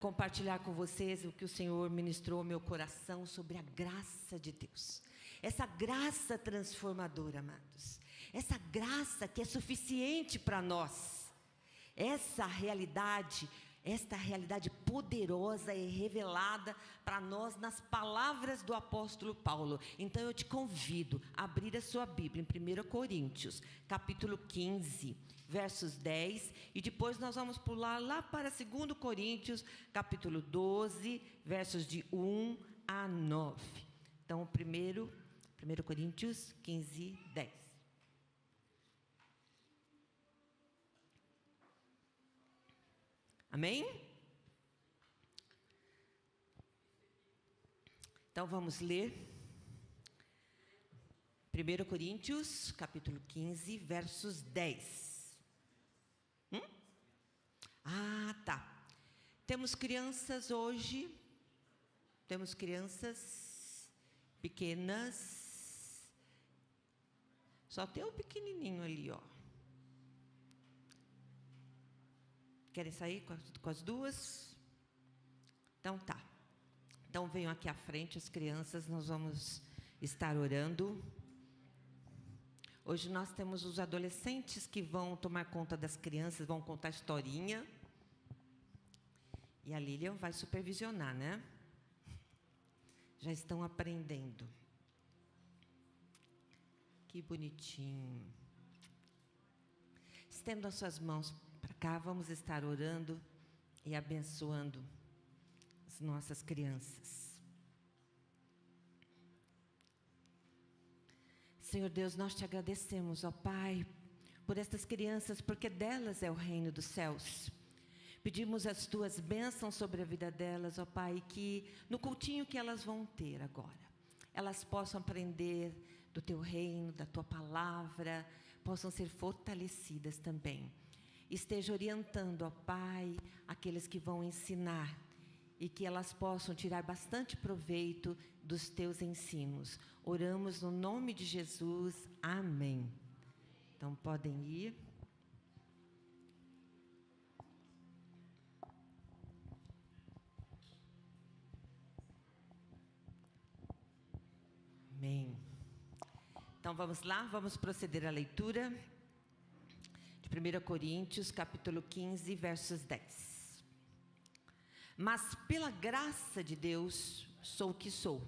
Compartilhar com vocês o que o Senhor ministrou ao meu coração sobre a graça de Deus. Essa graça transformadora, amados. Essa graça que é suficiente para nós. Esta realidade poderosa é revelada para nós nas palavras do apóstolo Paulo. Então eu te convido a abrir a sua Bíblia em 1 Coríntios, capítulo 15, versos 10, e depois nós vamos pular lá para 2 Coríntios, capítulo 12, versos de 1 a 9. Então, 1 Coríntios 15, 10. Amém? Então vamos ler 1 Coríntios, capítulo 15, versos 10. Tá. Temos crianças hoje, temos crianças pequenas, só tem o pequenininho ali, ó. Querem sair com as duas? Então tá. Então venham aqui à frente as crianças, nós vamos estar orando. Hoje nós temos os adolescentes que vão tomar conta das crianças, vão contar historinha. E a Lilian vai supervisionar, né? Já estão aprendendo. Que bonitinho. Estenda as suas mãos para cá, vamos estar orando e abençoando as nossas crianças. Senhor Deus, nós te agradecemos, ó Pai, por estas crianças, porque delas é o reino dos céus. Pedimos as tuas bênçãos sobre a vida delas, ó Pai, que no cultinho que elas vão ter agora, elas possam aprender do teu reino, da tua palavra, possam ser fortalecidas também. Esteja orientando, ó Pai, aqueles que vão ensinar, e que elas possam tirar bastante proveito dos teus ensinos. Oramos no nome de Jesus. Amém. Então podem ir. Amém. Então vamos lá, vamos proceder à leitura de 1 Coríntios, capítulo 15, versos 10. Mas pela graça de Deus sou o que sou,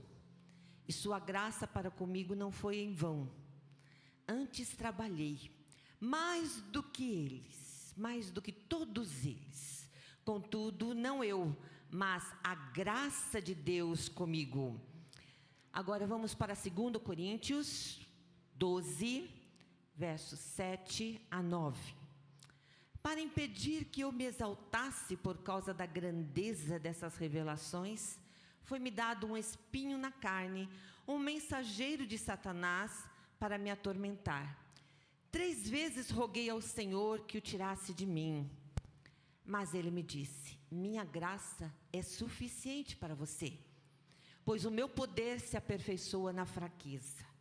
e sua graça para comigo não foi em vão. Antes trabalhei mais do que eles, mais do que todos eles. Contudo, não eu, mas a graça de Deus comigo. Agora vamos para 2 Coríntios 12, versos 7 a 9. Para impedir que eu me exaltasse por causa da grandeza dessas revelações, foi-me dado um espinho na carne, um mensageiro de Satanás para me atormentar. 3 vezes roguei ao Senhor que o tirasse de mim. Mas ele me disse: minha graça é suficiente para você, pois o meu poder se aperfeiçoa na fraqueza.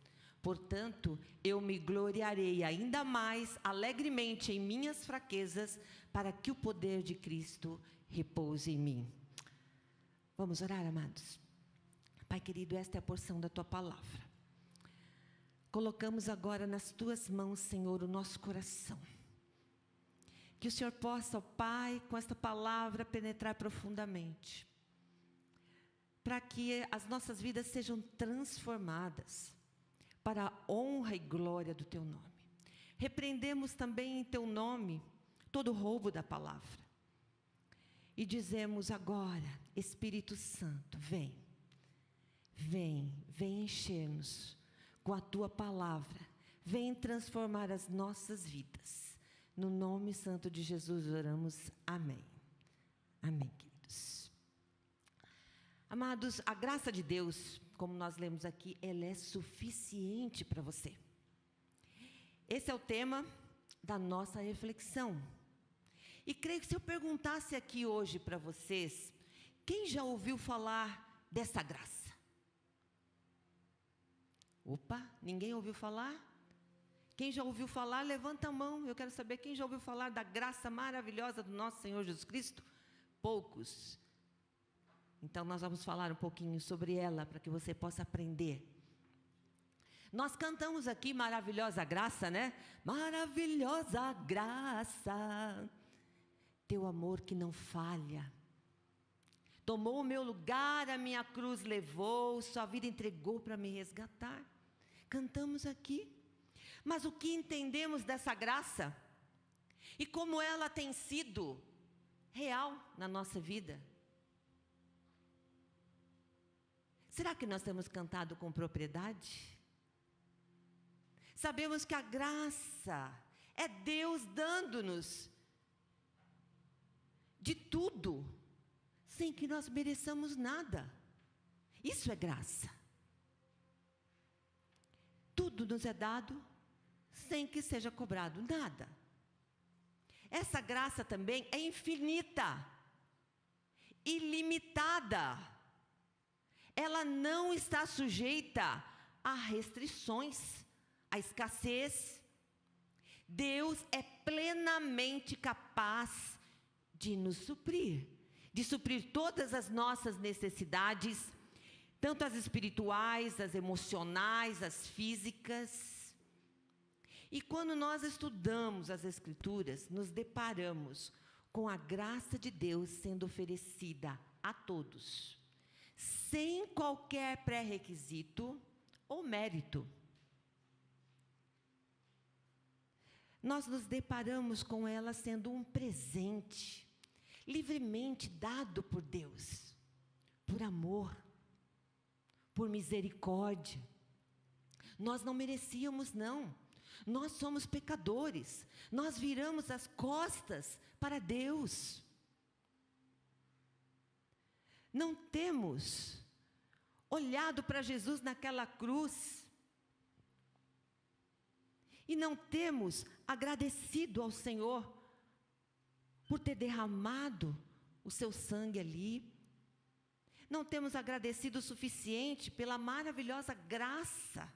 Portanto, eu me gloriarei ainda mais alegremente em minhas fraquezas, para que o poder de Cristo repouse em mim. Vamos orar, amados? Pai querido, esta é a porção da tua palavra. Colocamos agora nas tuas mãos, Senhor, o nosso coração. Que o Senhor possa, ó Pai, com esta palavra penetrar profundamente, para que as nossas vidas sejam transformadas para a honra e glória do teu nome. Repreendemos também em teu nome todo roubo da palavra. E dizemos agora: Espírito Santo, vem encher-nos com a tua palavra. Vem transformar as nossas vidas. No nome santo de Jesus oramos. Amém. Amém, queridos. Amados, a graça de Deus, como nós lemos aqui, ela é suficiente para você. Esse é o tema da nossa reflexão. E creio que se eu perguntasse aqui hoje para vocês, quem já ouviu falar dessa graça? Opa, ninguém ouviu falar? Quem já ouviu falar, levanta a mão. Eu quero saber quem já ouviu falar da graça maravilhosa do nosso Senhor Jesus Cristo. Poucos. Então, nós vamos falar um pouquinho sobre ela, para que você possa aprender. Nós cantamos aqui maravilhosa graça, né? Maravilhosa graça, teu amor que não falha. Tomou o meu lugar, a minha cruz levou, sua vida entregou para me resgatar. Cantamos aqui. Mas o que entendemos dessa graça? E como ela tem sido real na nossa vida? Será que nós temos cantado com propriedade? Sabemos que a graça é Deus dando-nos de tudo, sem que nós mereçamos nada. Isso é graça. Tudo nos é dado, sem que seja cobrado nada. Essa graça também é infinita, ilimitada. Ela não está sujeita a restrições, a escassez. Deus é plenamente capaz de nos suprir, de suprir todas as nossas necessidades, tanto as espirituais, as emocionais, as físicas. E quando nós estudamos as Escrituras, nos deparamos com a graça de Deus sendo oferecida a todos, sem qualquer pré-requisito ou mérito. Nós nos deparamos com ela sendo um presente, livremente dado por Deus, por amor, por misericórdia. Nós não merecíamos, não. Nós somos pecadores. Nós viramos as costas para Deus. Não temos olhado para Jesus naquela cruz e não temos agradecido ao Senhor por ter derramado o seu sangue ali. Não temos agradecido o suficiente pela maravilhosa graça.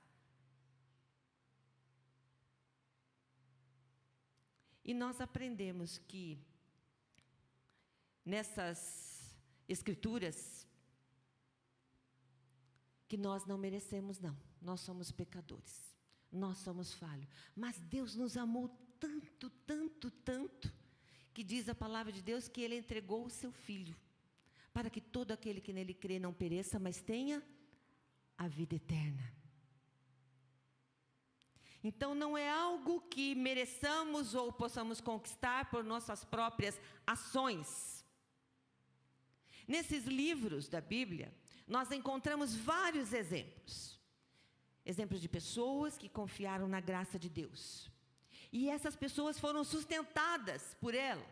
E nós aprendemos que nessas Escrituras que nós não merecemos, não. Nós somos pecadores. Nós somos falhos. Mas Deus nos amou tanto, tanto, tanto, que diz a palavra de Deus que Ele entregou o seu Filho, para que todo aquele que nele crê não pereça, mas tenha a vida eterna. Então não é algo que mereçamos ou possamos conquistar por nossas próprias ações. Nesses livros da Bíblia, nós encontramos vários exemplos. Exemplos de pessoas que confiaram na graça de Deus. E essas pessoas foram sustentadas por ela,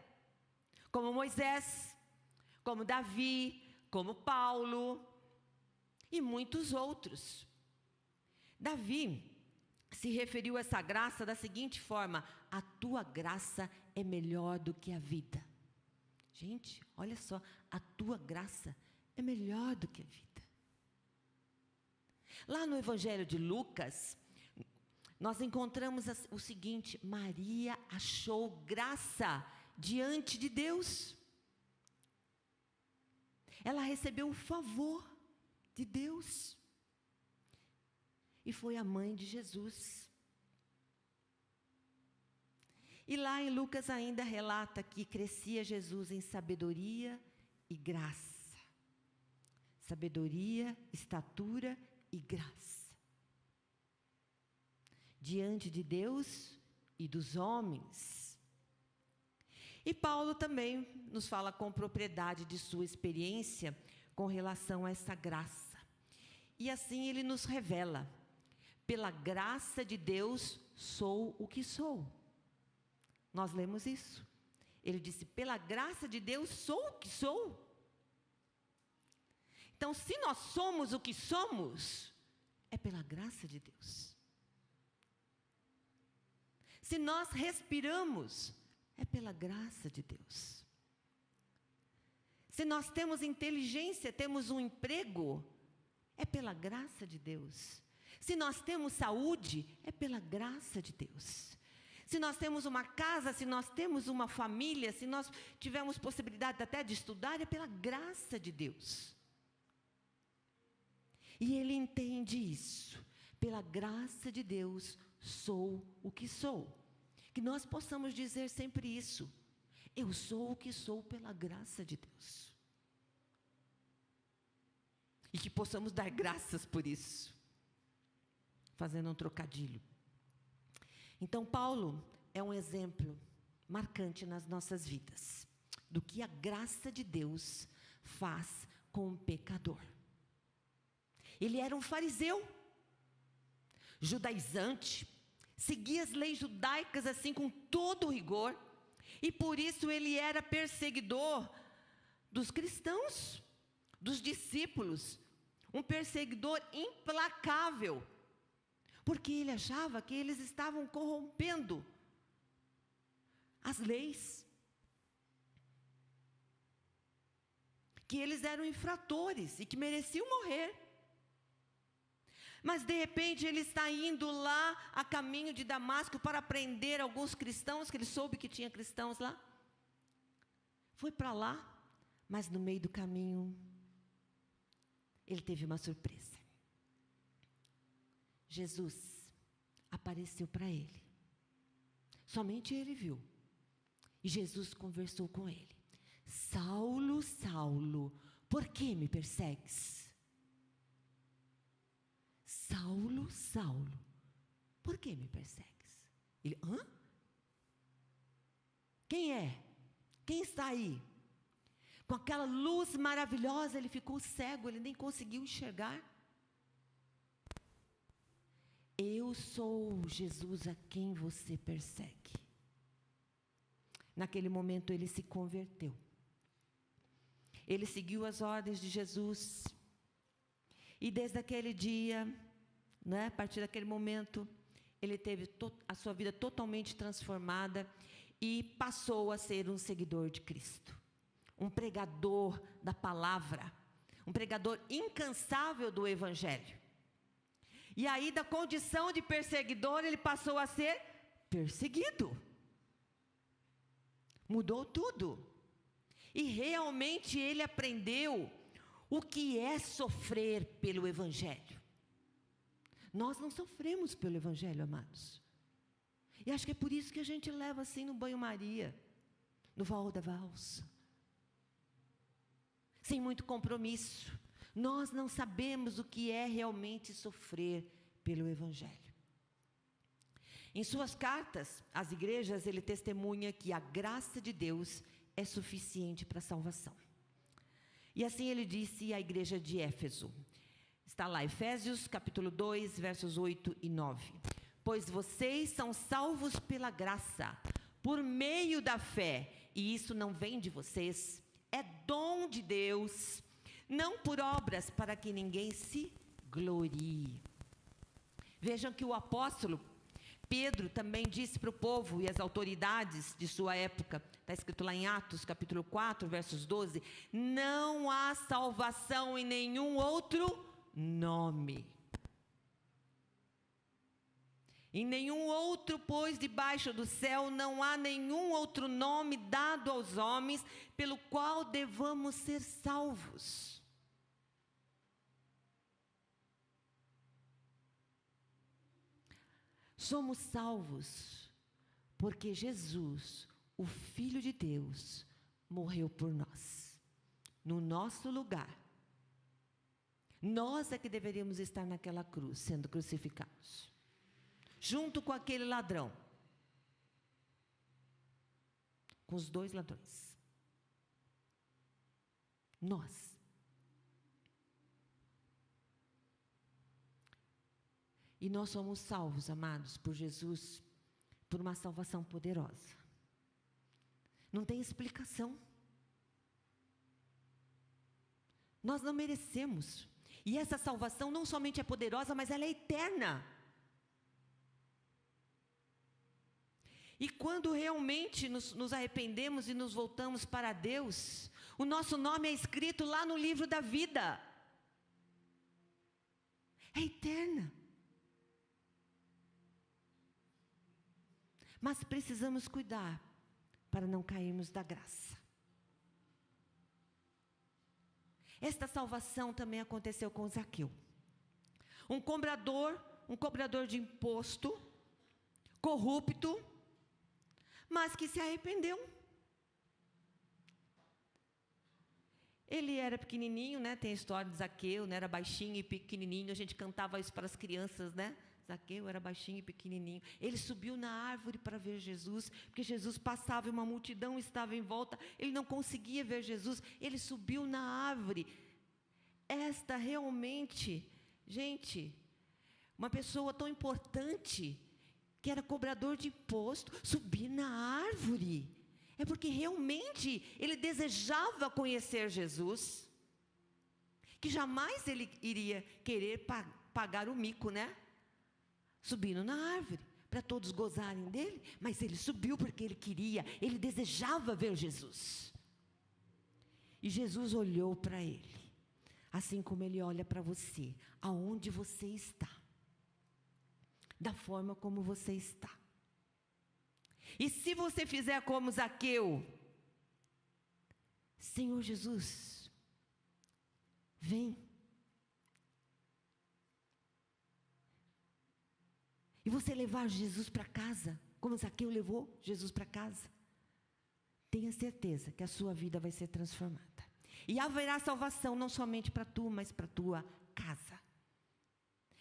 como Moisés, como Davi, como Paulo e muitos outros. Davi se referiu a essa graça da seguinte forma: a tua graça é melhor do que a vida. Gente, olha só, a tua graça é melhor do que a vida. Lá no Evangelho de Lucas, nós encontramos o seguinte: Maria achou graça diante de Deus. Ela recebeu o favor de Deus. E foi a mãe de Jesus. E lá em Lucas ainda relata que crescia Jesus em sabedoria e graça. Sabedoria, estatura e graça. Diante de Deus e dos homens. E Paulo também nos fala com propriedade de sua experiência com relação a essa graça. E assim ele nos revela: pela graça de Deus sou o que sou. Nós lemos isso. Ele disse: pela graça de Deus sou o que sou. Então, se nós somos o que somos, é pela graça de Deus. Se nós respiramos, é pela graça de Deus. Se nós temos inteligência, temos um emprego, é pela graça de Deus. Se nós temos saúde, é pela graça de Deus. Se nós temos uma casa, se nós temos uma família, se nós tivermos possibilidade até de estudar, é pela graça de Deus. E ele entende isso. Pela graça de Deus, sou o que sou. Que nós possamos dizer sempre isso. Eu sou o que sou pela graça de Deus. E que possamos dar graças por isso. Fazendo um trocadilho. Então, Paulo é um exemplo marcante nas nossas vidas. Do que a graça de Deus faz com um pecador. Ele era um fariseu. Judaizante. Seguia as leis judaicas assim com todo rigor. E por isso ele era perseguidor dos cristãos, dos discípulos. Um perseguidor implacável. Porque ele achava que eles estavam corrompendo as leis. Que eles eram infratores e que mereciam morrer. Mas de repente ele está indo lá a caminho de Damasco para prender alguns cristãos, que ele soube que tinha cristãos lá. Foi para lá, mas no meio do caminho, ele teve uma surpresa. Jesus apareceu para ele. Somente ele viu. E Jesus conversou com ele. Saulo, Saulo, por que me persegues? Saulo, Saulo, por que me persegues? Ele, hã? Quem é? Quem está aí? Com aquela luz maravilhosa, ele ficou cego, ele nem conseguiu enxergar. Eu sou Jesus a quem você persegue. Naquele momento ele se converteu. Ele seguiu as ordens de Jesus. E desde aquele dia, a partir daquele momento, ele teve a sua vida totalmente transformada e passou a ser um seguidor de Cristo. Um pregador da palavra. Um pregador incansável do Evangelho. E aí, da condição de perseguidor, ele passou a ser perseguido. Mudou tudo. E realmente ele aprendeu o que é sofrer pelo Evangelho. Nós não sofremos pelo Evangelho, amados. E acho que é por isso que a gente leva assim no banho-maria, no vaol da valsa. Sem muito compromisso. Nós não sabemos o que é realmente sofrer pelo Evangelho. Em suas cartas às igrejas, ele testemunha que a graça de Deus é suficiente para a salvação. E assim ele disse à igreja de Éfeso. Está lá, Efésios capítulo 2, versos 8 e 9. Pois vocês são salvos pela graça, por meio da fé, e isso não vem de vocês, é dom de Deus, não por obras para que ninguém se glorie. Vejam que o apóstolo Pedro também disse para o povo e as autoridades de sua época, está escrito lá em Atos capítulo 4, versos 12, não há salvação em nenhum outro nome. Em nenhum outro, pois, debaixo do céu, não há nenhum outro nome dado aos homens, pelo qual devamos ser salvos. Somos salvos, porque Jesus, o Filho de Deus, morreu por nós, no nosso lugar. Nós é que deveríamos estar naquela cruz, sendo crucificados. Junto com aquele ladrão. Com os dois ladrões. Nós. E nós somos salvos, amados, por Jesus, por uma salvação poderosa. Não tem explicação. Nós não merecemos. E essa salvação não somente é poderosa, mas ela é eterna. E quando realmente nos arrependemos e nos voltamos para Deus, o nosso nome é escrito lá no livro da vida. É eterna. Mas precisamos cuidar para não cairmos da graça. Esta salvação também aconteceu com Zaqueu. um cobrador de imposto, corrupto, mas que se arrependeu. Ele era pequenininho, né? Tem a história de Zaqueu, né? Era baixinho e pequenininho. A gente cantava isso para as crianças, né? Zaqueu era baixinho e pequenininho. Ele subiu na árvore para ver Jesus, porque Jesus passava e uma multidão estava em volta. Ele não conseguia ver Jesus. Ele subiu na árvore. Esta realmente, gente, uma pessoa tão importante, que era cobrador de imposto, subir na árvore. É porque realmente ele desejava conhecer Jesus, que jamais ele iria querer pagar o mico, né? Subindo na árvore, para todos gozarem dele, mas ele subiu porque ele queria, ele desejava ver Jesus. E Jesus olhou para ele, assim como ele olha para você, aonde você está, da forma como você está. E se você fizer como Zaqueu, Senhor Jesus, vem. E você levar Jesus para casa, como Zaqueu levou Jesus para casa, tenha certeza que a sua vida vai ser transformada. E haverá salvação não somente para tu, mas para tua casa.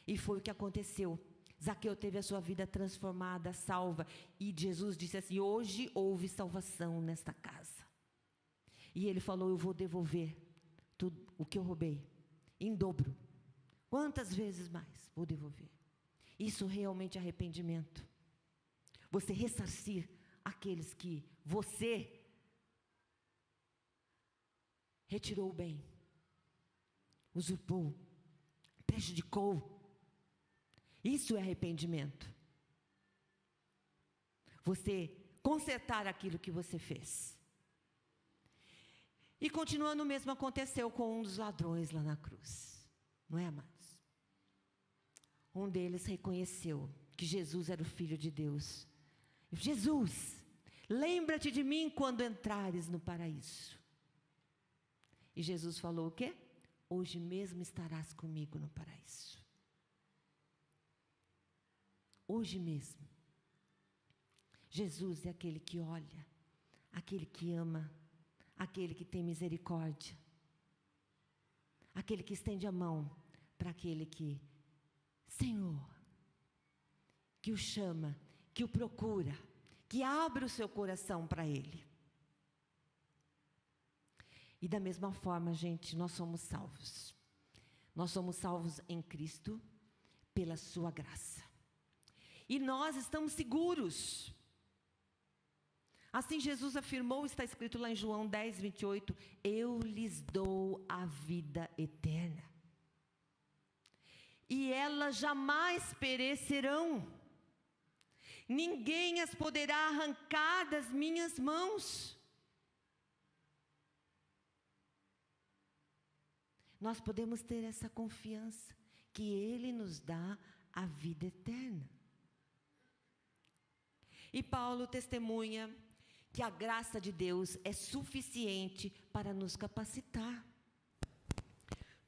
E foi o que aconteceu. Zaqueu teve a sua vida transformada, salva. E Jesus disse assim: hoje houve salvação nesta casa. E ele falou: eu vou devolver tudo o que eu roubei, em dobro. Quantas vezes mais vou devolver? Isso realmente é arrependimento. Você ressarcir aqueles que você retirou o bem, usurpou, prejudicou. Isso é arrependimento. Você consertar aquilo que você fez. E continuando o mesmo aconteceu com um dos ladrões lá na cruz. Não é, amados? Um deles reconheceu que Jesus era o Filho de Deus. Jesus, lembra-te de mim quando entrares no paraíso. E Jesus falou o quê? Hoje mesmo estarás comigo no paraíso. Hoje mesmo. Jesus é aquele que olha, aquele que ama, aquele que tem misericórdia, aquele que estende a mão para aquele que, Senhor, que o chama, que o procura, que abre o seu coração para Ele. E da mesma forma, gente, nós somos salvos. Nós somos salvos em Cristo, pela sua graça. E nós estamos seguros. Assim Jesus afirmou, está escrito lá em João 10, 28, eu lhes dou a vida eterna. E elas jamais perecerão. Ninguém as poderá arrancar das minhas mãos. Nós podemos ter essa confiança, que Ele nos dá a vida eterna. E Paulo testemunha que a graça de Deus é suficiente para nos capacitar.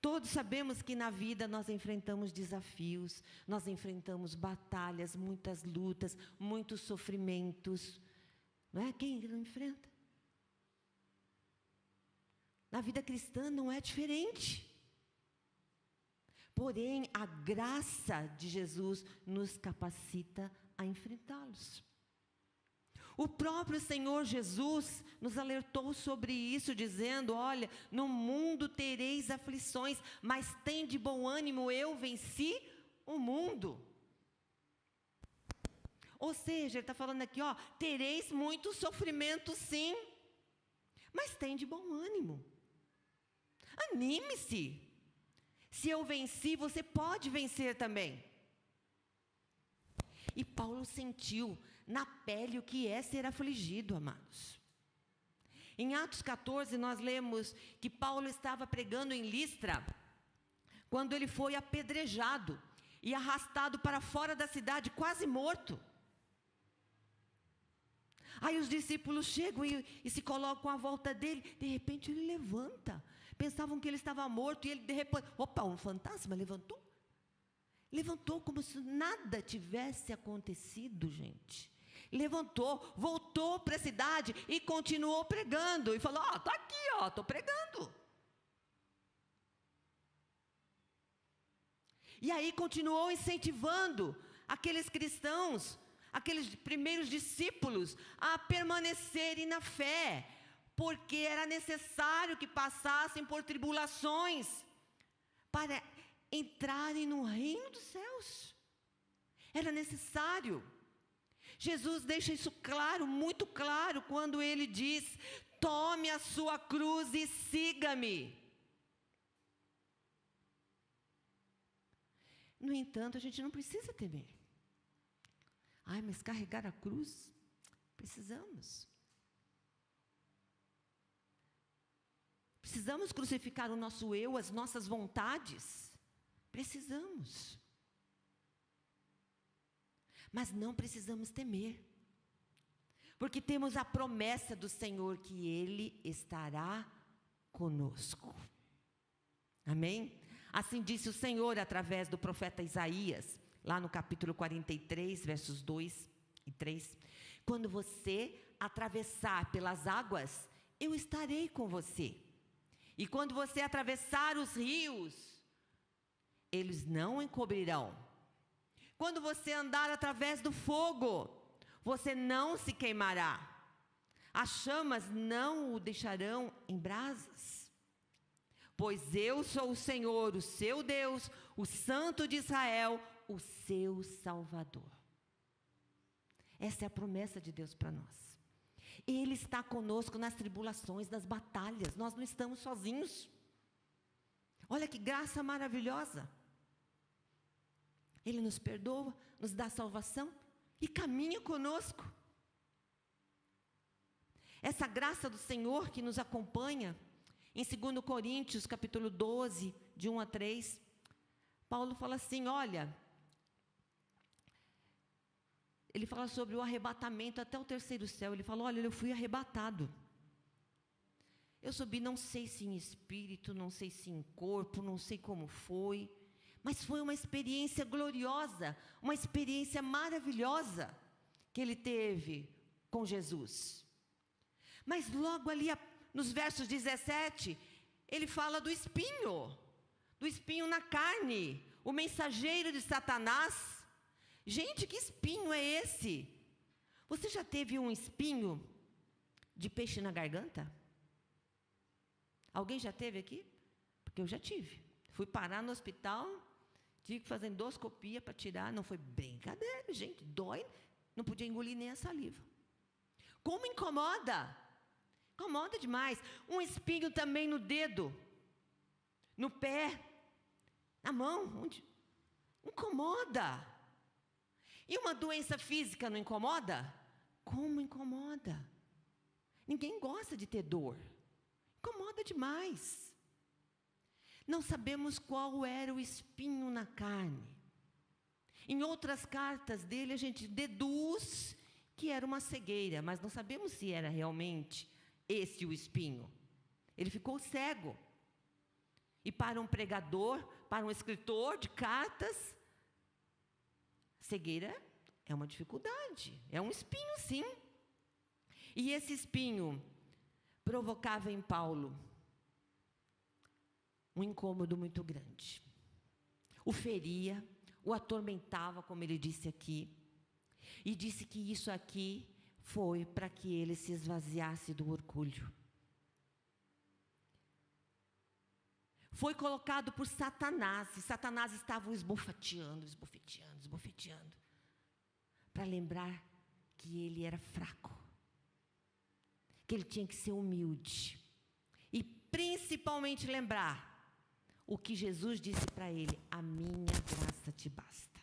Todos sabemos que na vida nós enfrentamos desafios, nós enfrentamos batalhas, muitas lutas, muitos sofrimentos. Não é? Quem não enfrenta? Na vida cristã não é diferente. Porém, a graça de Jesus nos capacita a enfrentá-los. O próprio Senhor Jesus nos alertou sobre isso, dizendo, olha, no mundo tereis aflições, mas tende bom ânimo, eu venci o mundo. Ou seja, ele está falando aqui, ó, tereis muito sofrimento sim, mas tende bom ânimo. Anime-se. Se eu venci, você pode vencer também. E Paulo sentiu na pele o que é ser afligido, amados. Em Atos 14, nós lemos que Paulo estava pregando em Listra, quando ele foi apedrejado e arrastado para fora da cidade, quase morto. Aí os discípulos chegam e se colocam à volta dele. De repente ele levanta. Pensavam que ele estava morto e ele de repente, opa, um fantasma levantou. Levantou como se nada tivesse acontecido, gente. Levantou, voltou para a cidade e continuou pregando. E falou, está aqui, estou pregando. E aí continuou incentivando aqueles cristãos, aqueles primeiros discípulos, a permanecerem na fé, porque era necessário que passassem por tribulações para entrarem no reino dos céus. Era necessário. Jesus deixa isso claro, muito claro, quando ele diz: tome a sua cruz e siga-me. No entanto, a gente não precisa temer. Mas carregar a cruz? Precisamos. Precisamos crucificar o nosso eu, as nossas vontades. Precisamos. Mas não precisamos temer. Porque temos a promessa do Senhor que Ele estará conosco. Amém? Assim disse o Senhor através do profeta Isaías, lá no capítulo 43, versos 2 e 3. Quando você atravessar pelas águas, eu estarei com você. E quando você atravessar os rios, eles não encobrirão. Quando você andar através do fogo, você não se queimará. As chamas não o deixarão em brasas. Pois eu sou o Senhor, o seu Deus, o Santo de Israel, o seu Salvador. Essa é a promessa de Deus para nós. Ele está conosco nas tribulações, nas batalhas. Nós não estamos sozinhos. Olha que graça maravilhosa. Ele nos perdoa, nos dá salvação e caminha conosco. Essa graça do Senhor que nos acompanha, em 2 Coríntios, capítulo 12, de 1 a 3, Paulo fala assim, olha, ele fala sobre o arrebatamento até o terceiro céu. Ele fala, olha, eu fui arrebatado. Eu subi, não sei se em espírito, não sei se em corpo, não sei como foi, mas foi uma experiência gloriosa, uma experiência maravilhosa que ele teve com Jesus. Mas logo ali, nos versos 17, ele fala do espinho na carne, o mensageiro de Satanás. Gente, que espinho é esse? Você já teve um espinho de peixe na garganta? Alguém já teve aqui? Porque eu já tive. Fui parar no hospital, tive que fazer endoscopia para tirar, não foi brincadeira, gente, dói, não podia engolir nem a saliva. Como incomoda? Incomoda demais. Um espinho também no dedo, no pé, na mão, onde? Incomoda. E uma doença física não incomoda? Como incomoda? Ninguém gosta de ter dor. Incomoda demais. Não sabemos qual era o espinho na carne. Em outras cartas dele, a gente deduz que era uma cegueira, mas não sabemos se era realmente esse o espinho. Ele ficou cego. E para um pregador, para um escritor de cartas, cegueira é uma dificuldade, é um espinho, sim. E esse espinho provocava em Paulo um incômodo muito grande. O feria, o atormentava, como ele disse aqui, e disse que isso aqui foi para que ele se esvaziasse do orgulho. Foi colocado por Satanás, e Satanás estava o esbofeteando, para lembrar que ele era fraco, que ele tinha que ser humilde, e principalmente lembrar o que Jesus disse para ele: a minha graça te basta.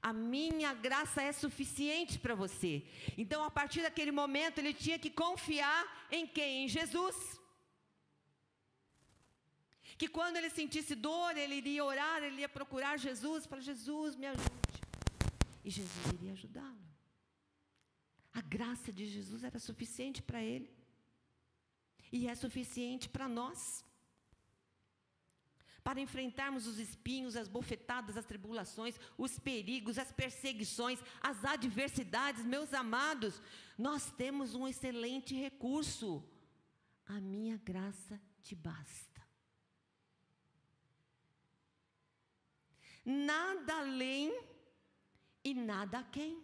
A minha graça é suficiente para você. Então, a partir daquele momento, ele tinha que confiar em quem? Em Jesus. Que quando ele sentisse dor, ele iria orar, ele ia procurar Jesus, para Jesus, me ajude. E Jesus iria ajudá-lo. A graça de Jesus era suficiente para ele. E é suficiente para nós. para enfrentarmos os espinhos, as bofetadas, as tribulações, os perigos, as perseguições, as adversidades, meus amados, nós temos um excelente recurso. A minha graça te basta. Nada além e nada aquém.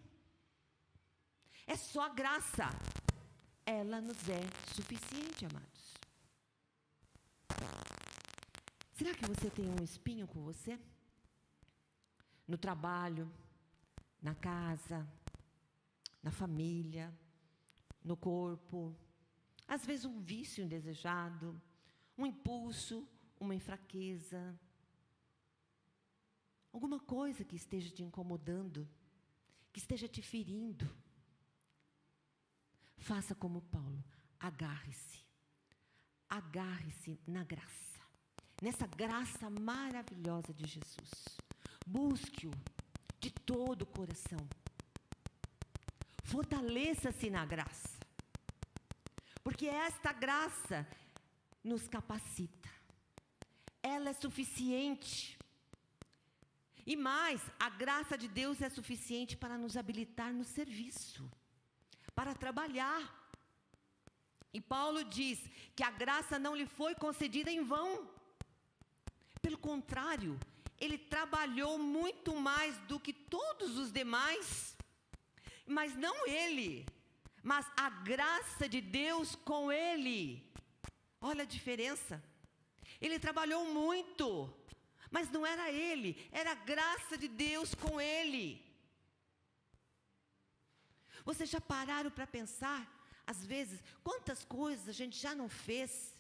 É só a graça. Ela nos é suficiente, amados. Será que você tem um espinho com você? No trabalho, na casa, na família, no corpo. Às vezes um vício indesejado, um impulso, uma fraqueza. Alguma coisa que esteja te incomodando, que esteja te ferindo. Faça como Paulo, agarre-se. Agarre-se na graça. Nessa graça maravilhosa de Jesus. Busque-o de todo o coração. Fortaleça-se na graça. Porque esta graça nos capacita. Ela é suficiente. E mais, a graça de Deus é suficiente para nos habilitar no serviço, para trabalhar. E Paulo diz que a graça não lhe foi concedida em vão. Pelo contrário, ele trabalhou muito mais do que todos os demais. Mas não ele, mas a graça de Deus com ele. Olha a diferença. Ele trabalhou muito, mas não era ele, era a graça de Deus com ele. Vocês já pararam para pensar, às vezes, quantas coisas a gente já não fez?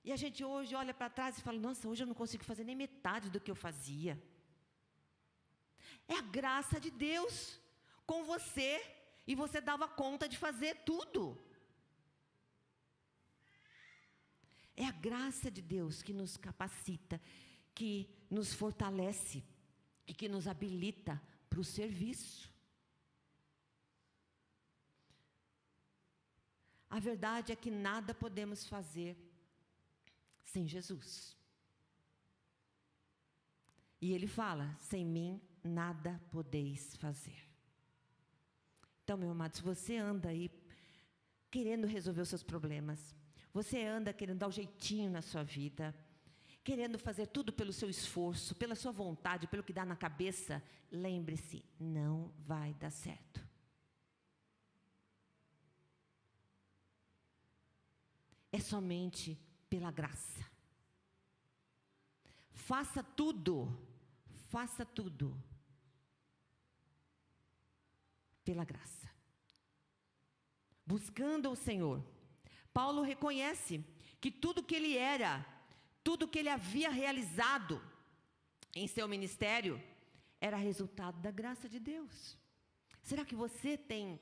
E a gente hoje olha para trás e fala, nossa, hoje eu não consigo fazer nem metade do que eu fazia. É a graça de Deus com você, e você dava conta de fazer tudo. É a graça de Deus que nos capacita, que nos fortalece e que nos habilita para o serviço. A verdade é que nada podemos fazer sem Jesus. E ele fala, sem mim nada podeis fazer. Então, meu amado, se você anda aí querendo resolver os seus problemas, você anda querendo dar um jeitinho na sua vida, querendo fazer tudo pelo seu esforço, pela sua vontade, pelo que dá na cabeça, lembre-se, não vai dar certo. É somente pela graça. Faça tudo pela graça. Buscando o Senhor. Paulo reconhece que tudo que ele era, tudo que ele havia realizado em seu ministério, era resultado da graça de Deus. Será que você tem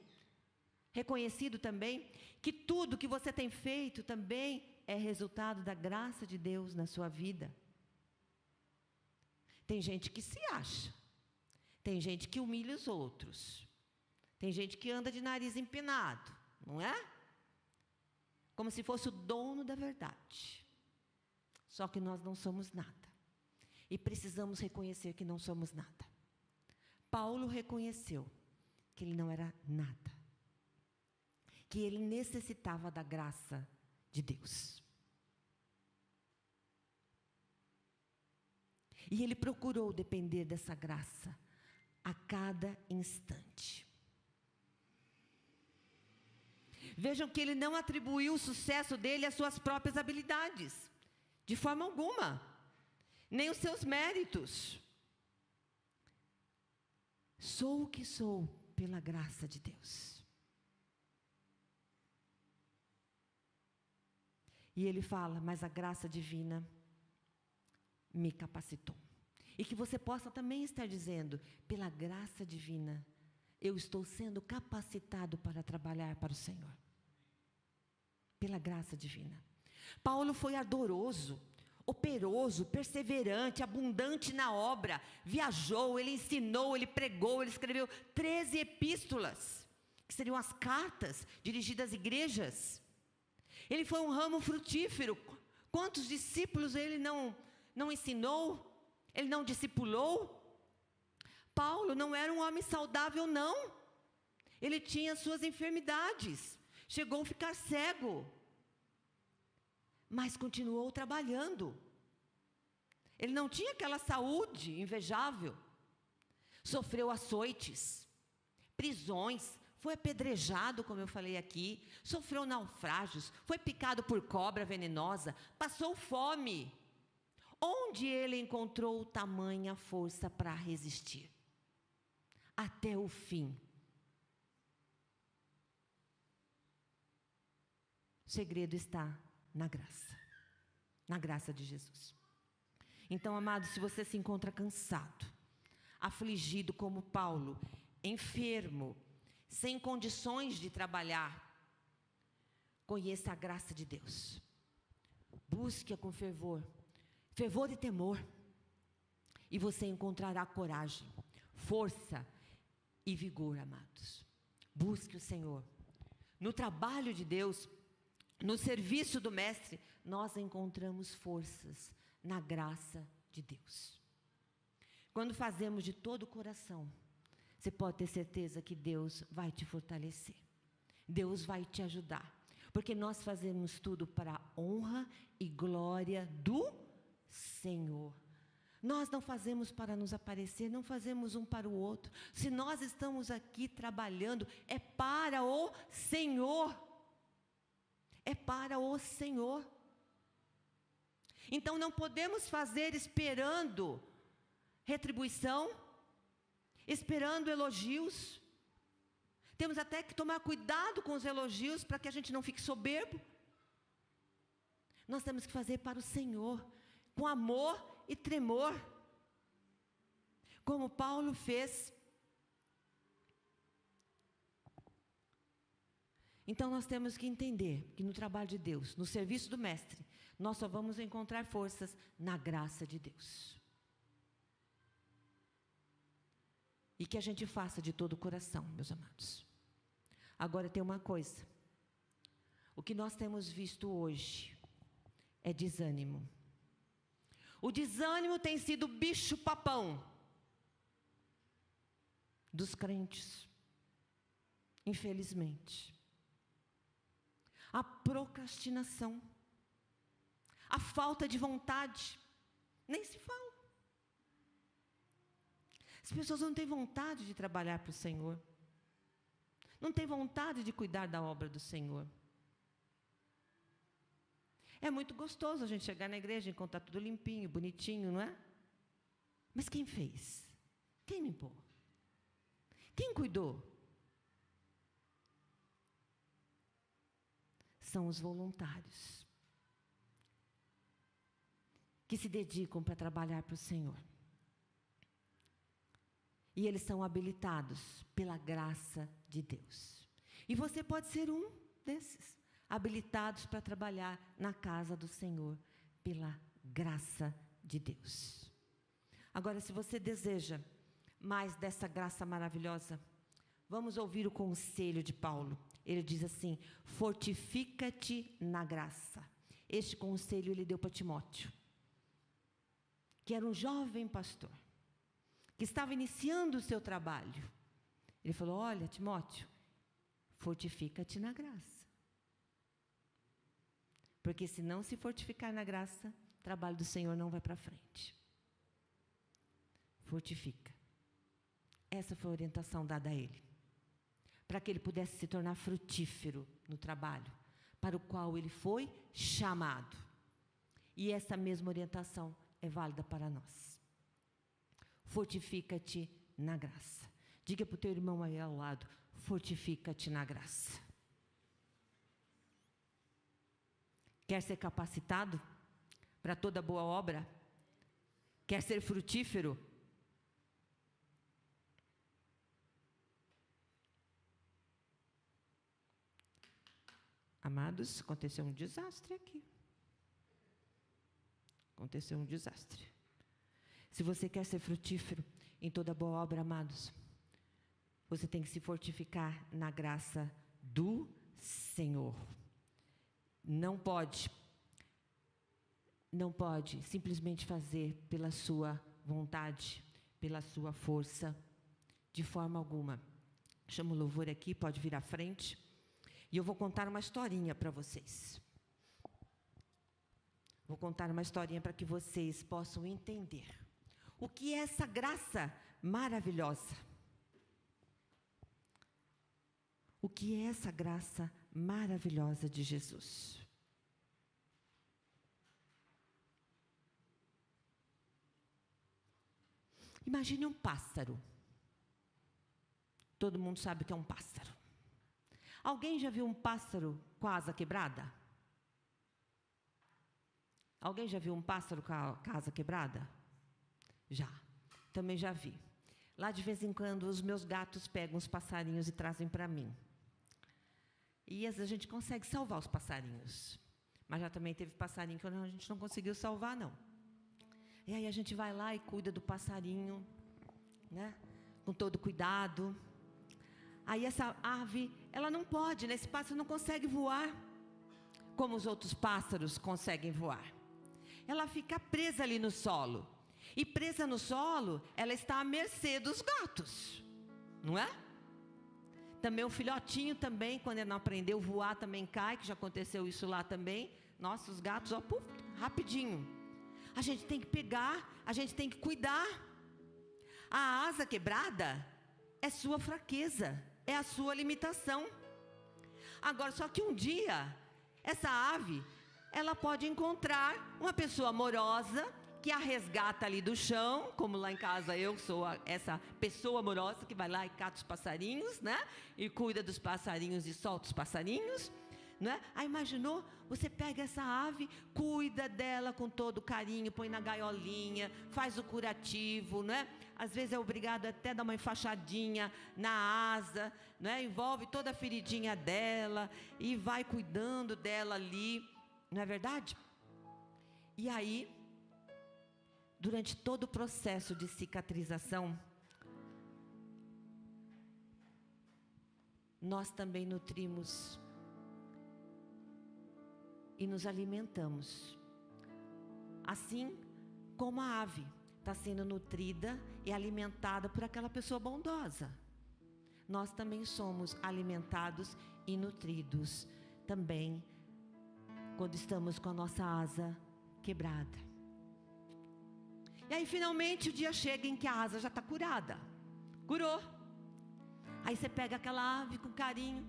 reconhecido também que tudo que você tem feito também é resultado da graça de Deus na sua vida? Tem gente que se acha, tem gente que humilha os outros, tem gente que anda de nariz empinado, não é? Como se fosse o dono da verdade. Só que nós não somos nada. E precisamos reconhecer que não somos nada. Paulo reconheceu que ele não era nada. Que ele necessitava da graça de Deus. E ele procurou depender dessa graça a cada instante. Vejam que ele não atribuiu o sucesso dele às suas próprias habilidades, de forma alguma, nem os seus méritos. Sou o que sou pela graça de Deus. E ele fala, mas a graça divina me capacitou. E que você possa também estar dizendo, pela graça divina, eu estou sendo capacitado para trabalhar para o Senhor. Pela graça divina. Paulo foi ardoroso, operoso, perseverante, abundante na obra. Viajou, ele ensinou, ele pregou, ele escreveu 13 epístolas, que seriam as cartas dirigidas às igrejas. Ele foi um ramo frutífero. Quantos discípulos ele não não ensinou, ele não discipulou. Paulo não era um homem saudável, não. Ele tinha suas enfermidades, chegou a ficar cego, mas continuou trabalhando. Ele não tinha aquela saúde invejável. Sofreu açoites, prisões, foi apedrejado, como eu falei aqui, sofreu naufrágios, foi picado por cobra venenosa, passou fome. Onde ele encontrou tamanha força para resistir? Até o fim. O segredo está na graça de Jesus. Então, amado, se você se encontra cansado, afligido como Paulo, enfermo, sem condições de trabalhar, conheça a graça de Deus. Busque-a com fervor e temor, e você encontrará coragem, força e vigor, amados. Busque o Senhor. No trabalho de Deus, no serviço do Mestre, nós encontramos forças na graça de Deus. Quando fazemos de todo o coração, você pode ter certeza que Deus vai te fortalecer. Deus vai te ajudar. Porque nós fazemos tudo para a honra e glória do Senhor. Nós não fazemos para nos aparecer, não fazemos um para o outro. Se nós estamos aqui trabalhando, é para o Senhor. É para o Senhor. Então não podemos fazer esperando retribuição, esperando elogios. Temos até que tomar cuidado com os elogios para que a gente não fique soberbo. Nós temos que fazer para o Senhor, com amor e tremor, como Paulo fez. Então nós temos que entender que no trabalho de Deus, no serviço do Mestre, nós só vamos encontrar forças na graça de Deus. E que a gente faça de todo o coração, meus amados. Agora tem uma coisa. O que nós temos visto hoje é desânimo. O desânimo tem sido o bicho-papão dos crentes. Infelizmente. A procrastinação. A falta de vontade. Nem se fala. As pessoas não têm vontade de trabalhar para o Senhor. Não têm vontade de cuidar da obra do Senhor. É muito gostoso a gente chegar na igreja e encontrar tudo limpinho, bonitinho, não é? Mas quem fez? Quem limpou? Quem cuidou? São os voluntários que se dedicam para trabalhar para o Senhor. E eles são habilitados pela graça de Deus. E você pode ser um desses, habilitados para trabalhar na casa do Senhor, pela graça de Deus. Agora, se você deseja mais dessa graça maravilhosa, vamos ouvir o conselho de Paulo. Ele diz assim: fortifica-te na graça. Este conselho ele deu para Timóteo, que era um jovem pastor, que estava iniciando o seu trabalho. Ele falou: olha, Timóteo, fortifica-te na graça. Porque se não se fortificar na graça, o trabalho do Senhor não vai para frente. Fortifica. Essa foi a orientação dada a ele, para que ele pudesse se tornar frutífero no trabalho para o qual ele foi chamado. E essa mesma orientação é válida para nós. Fortifica-te na graça. Diga para o teu irmão aí ao lado: fortifica-te na graça. Quer ser capacitado para toda boa obra? Quer ser frutífero? Amados, aconteceu um desastre aqui. Aconteceu um desastre. Se você quer ser frutífero em toda boa obra, amados, você tem que se fortificar na graça do Senhor. Não pode não pode simplesmente fazer pela sua vontade, pela sua força, de forma alguma. Chama o louvor aqui, pode vir à frente. E eu vou contar uma historinha para vocês. Vou contar uma historinha para que vocês possam entender o que é essa graça maravilhosa. O que é essa graça maravilhosa de Jesus? Imagine um pássaro. Todo mundo sabe o que é um pássaro. Alguém já viu um pássaro com a asa quebrada? Alguém já viu um pássaro com a asa quebrada? Já. Também já vi. Lá de vez em quando os meus gatos pegam os passarinhos e trazem para mim. E às vezes a gente consegue salvar os passarinhos. Mas já também teve passarinho que a gente não conseguiu salvar, não. E aí a gente vai lá e cuida do passarinho, né? Com todo cuidado. Aí essa ave, ela não pode, né? Esse pássaro não consegue voar como os outros pássaros conseguem voar. Ela fica presa ali no solo. E presa no solo, ela está à mercê dos gatos, não é? Também o filhotinho também, quando ele não aprendeu a voar, também cai, que já aconteceu isso lá também. Nossa, os gatos, ó, puf, rapidinho. A gente tem que pegar, a gente tem que cuidar. A asa quebrada é sua fraqueza, é a sua limitação. Agora, só que um dia, essa ave, ela pode encontrar uma pessoa amorosa, que a resgata ali do chão, como lá em casa eu sou essa pessoa amorosa que vai lá e cata os passarinhos, né? E cuida dos passarinhos e solta os passarinhos, né? Aí imaginou, você pega essa ave, cuida dela com todo carinho, põe na gaiolinha, faz o curativo, né? Às vezes é obrigado até a dar uma enfaixadinha na asa, né? Envolve toda a feridinha dela e vai cuidando dela ali, não é verdade? E aí, durante todo o processo de cicatrização, nós também nutrimos e nos alimentamos. Assim como a ave está sendo nutrida e alimentada por aquela pessoa bondosa, nós também somos alimentados e nutridos também quando estamos com a nossa asa quebrada. E aí finalmente o dia chega em que a asa já está curada. Curou. Aí você pega aquela ave com carinho,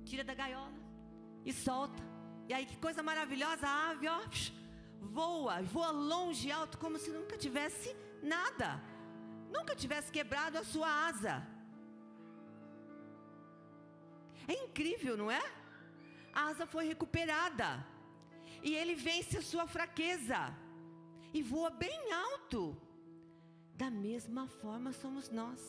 tira da gaiola e solta. E aí que coisa maravilhosa, a ave, ó, voa longe e alto, como se nunca tivesse nada. Nunca tivesse quebrado a sua asa. É incrível, não é? A asa foi recuperada. E ele vence a sua fraqueza. E voa bem alto. Da mesma forma somos nós.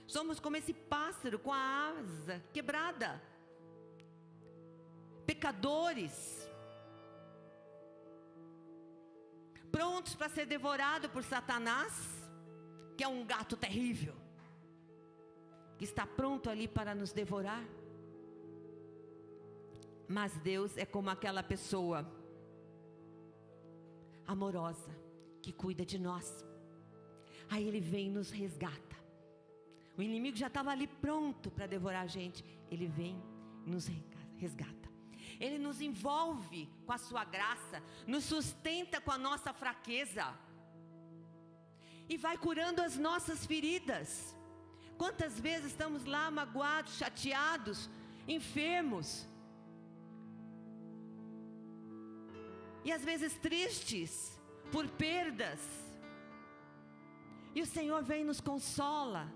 Somos como esse pássaro com a asa quebrada. Pecadores. Prontos para ser devorados por Satanás, que é um gato terrível, que está pronto ali para nos devorar. Mas Deus é como aquela pessoa amorosa, que cuida de nós. Aí Ele vem e nos resgata. O inimigo já estava ali pronto para devorar a gente. Ele vem e nos resgata. Ele nos envolve com a sua graça, nos sustenta com a nossa fraqueza. E vai curando as nossas feridas. Quantas vezes estamos lá magoados, chateados, enfermos. E às vezes tristes por perdas. E o Senhor vem e nos consola.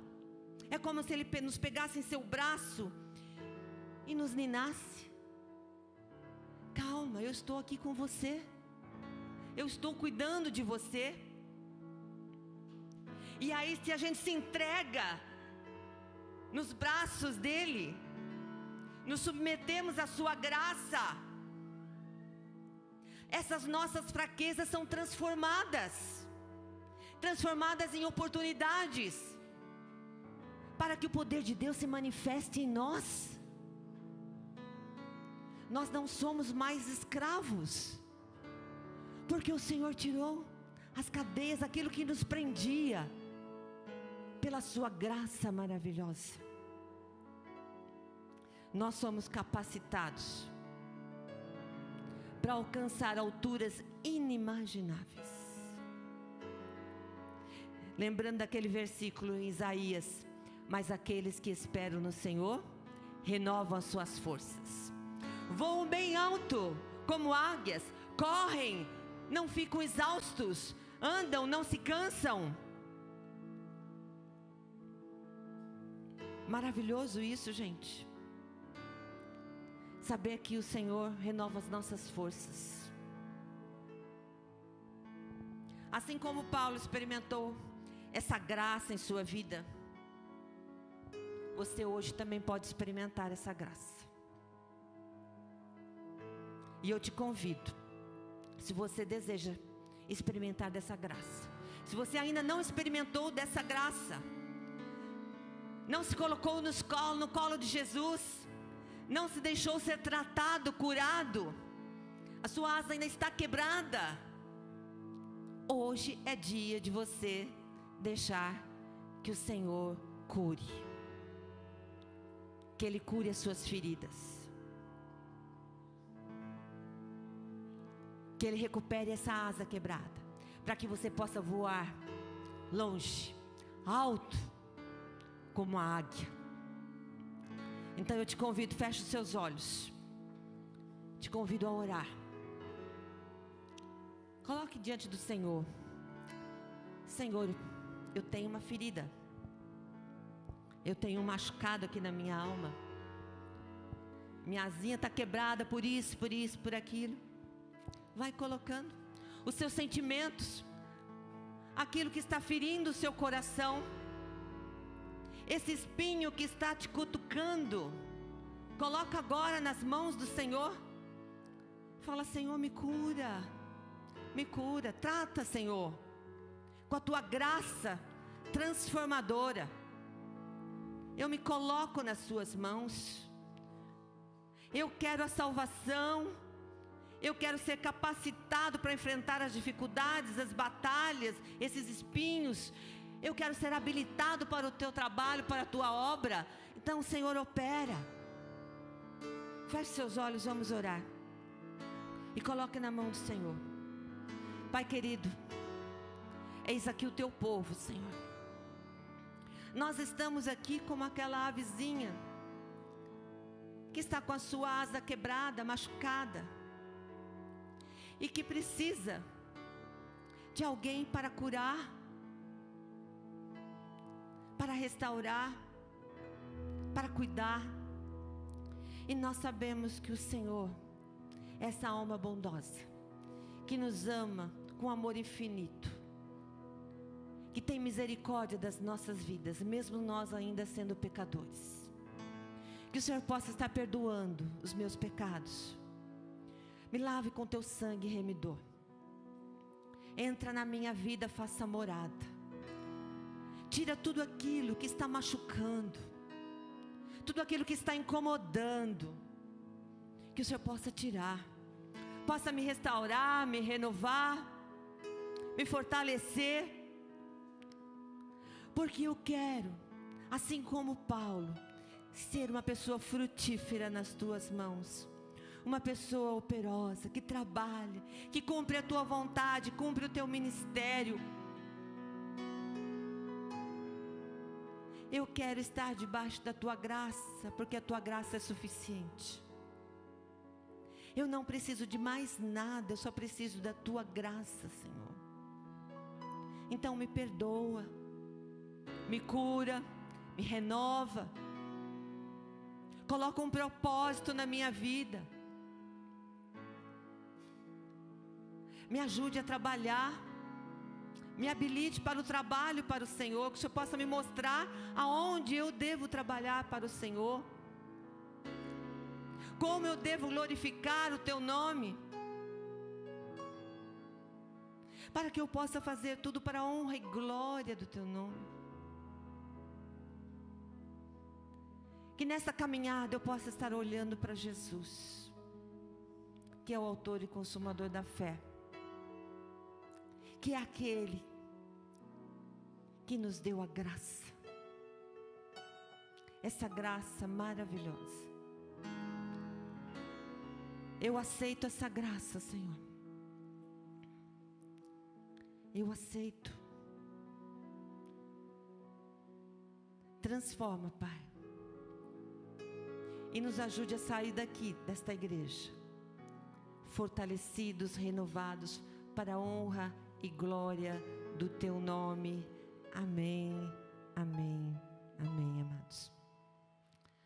É como se Ele nos pegasse em seu braço e nos ninasse. Calma, eu estou aqui com você. Eu estou cuidando de você. E aí, se a gente se entrega nos braços dEle, nos submetemos à sua graça, essas nossas fraquezas são transformadas em oportunidades, para que o poder de Deus se manifeste em nós. nós não somos mais escravos, porque o Senhor tirou as cadeias, aquilo que nos prendia, pela sua graça maravilhosa. Nós somos capacitados para alcançar alturas inimagináveis. Lembrando daquele versículo em Isaías: mas aqueles que esperam no Senhor renovam as suas forças, voam bem alto como águias, correm, não ficam exaustos, andam, não se cansam. Maravilhoso isso, gente. Saber que o Senhor renova as nossas forças. Assim como Paulo experimentou essa graça em sua vida, você hoje também pode experimentar essa graça. E eu te convido, se você deseja experimentar dessa graça, se você ainda não experimentou dessa graça, não se colocou no colo de Jesus, não se deixou ser tratado, curado, a sua asa ainda está quebrada, hoje é dia de você deixar que o Senhor cure, que Ele cure as suas feridas, que Ele recupere essa asa quebrada, para que você possa voar longe, alto, como a águia. Então eu te convido, feche os seus olhos, te convido a orar. Coloque diante do Senhor: Senhor, eu tenho uma ferida, eu tenho um machucado aqui na minha alma, minha asinha está quebrada por isso, por aquilo. Vai colocando os seus sentimentos, aquilo que está ferindo o seu coração, esse espinho que está te cutucando, coloca agora nas mãos do Senhor. Fala: Senhor, me cura, trata, Senhor, com a tua graça transformadora. Eu me coloco nas suas mãos, eu quero a salvação, eu quero ser capacitado para enfrentar as dificuldades, as batalhas, esses espinhos. Eu quero ser habilitado para o teu trabalho, para a tua obra. Então, Senhor, opera. Feche seus olhos, vamos orar. E coloque na mão do Senhor. Pai querido, eis aqui o teu povo, Senhor. Nós estamos aqui como aquela avezinha que está com a sua asa quebrada, machucada, e que precisa de alguém para curar, para restaurar, para cuidar. E nós sabemos que o Senhor é essa alma bondosa, que nos ama com amor infinito, que tem misericórdia das nossas vidas, mesmo nós ainda sendo pecadores. Que o Senhor possa estar perdoando os meus pecados. Me lave com teu sangue remidor. Entra na minha vida, faça morada. Tira tudo aquilo que está machucando, tudo aquilo que está incomodando. Que o Senhor possa tirar, possa me restaurar, me renovar, me fortalecer. Porque eu quero, assim como Paulo, ser uma pessoa frutífera nas tuas mãos. Uma pessoa operosa, que trabalha, que cumpre a tua vontade, cumpre o teu ministério. Eu quero estar debaixo da tua graça, porque a tua graça é suficiente. Eu não preciso de mais nada, eu só preciso da tua graça, Senhor. Então me perdoa, me cura, me renova. Coloca um propósito na minha vida. Me ajude a trabalhar. Me habilite para o trabalho para o Senhor. Que o Senhor possa me mostrar aonde eu devo trabalhar para o Senhor. Como eu devo glorificar o teu nome. Para que eu possa fazer tudo para a honra e glória do teu nome. Que nessa caminhada eu possa estar olhando para Jesus. que é o autor e consumador da fé, que é aquele que nos deu a graça, essa graça maravilhosa. Eu aceito essa graça, Senhor. Eu aceito. Transforma, Pai. E nos ajude a sair daqui, desta igreja, fortalecidos, renovados, para a honra e glória do Teu nome. Amém, amém, amém, amados.